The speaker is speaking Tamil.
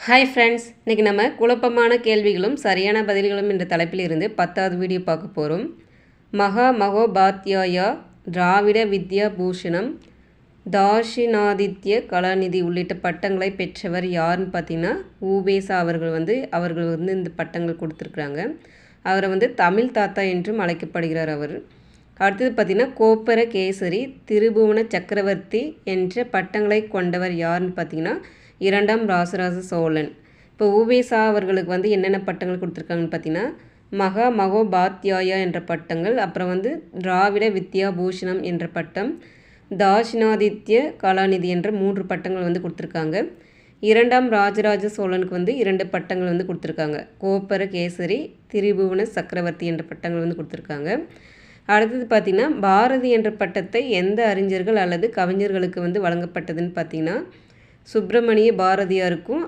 ஹாய் ஃப்ரெண்ட்ஸ், இன்றைக்கி நம்ம குழப்பமான கேள்விகளும் சரியான பதில்களும் என்ற தலைப்பில் இருந்து 10வது வீடியோ பார்க்க போகிறோம். மகா மகோபாத்யாயா, திராவிட வித்யா பூஷணம், தாஷிணாதித்ய கலாநிதி உள்ளிட்ட பட்டங்களை பெற்றவர் யாருன்னு பார்த்தீங்கன்னா ஊவேசா அவர்கள் இந்த பட்டங்கள் கொடுத்துருக்குறாங்க. அவரை தமிழ் தாத்தா என்றும் அழைக்கப்படுகிறார். அவர் அடுத்தது பார்த்திங்கன்னா கோப்பர கேசரி, திரிபுவன சக்கரவர்த்தி என்ற பட்டங்களை கொண்டவர் யாருன்னு பார்த்தீங்கன்னா 2ஆம் ராசராச சோழன். இப்போ ஊவேசா அவர்களுக்கு என்னென்ன பட்டங்கள் கொடுத்துருக்காங்கன்னு பார்த்தீங்கன்னா மகா மகோபாத்யாயா என்ற பட்டங்கள், அப்புறம் திராவிட வித்யா பூஷணம் என்ற பட்டம், தாஷிணாதித்ய கலாநிதி என்ற 3 பட்டங்கள் கொடுத்துருக்காங்க. 2ஆம் ராஜராஜ சோழனுக்கு 2 பட்டங்கள் கொடுத்துருக்காங்க. கோப்பர கேசரி, திரிபுவன சக்கரவர்த்தி என்ற பட்டங்கள் கொடுத்துருக்காங்க. அடுத்தது பார்த்திங்கன்னா பாரதி என்ற பட்டத்தை எந்த அறிஞர்கள் அல்லது கவிஞர்களுக்கு வழங்கப்பட்டதுன்னு பார்த்திங்கன்னா சுப்பிரமணிய பாரதியாருக்கும்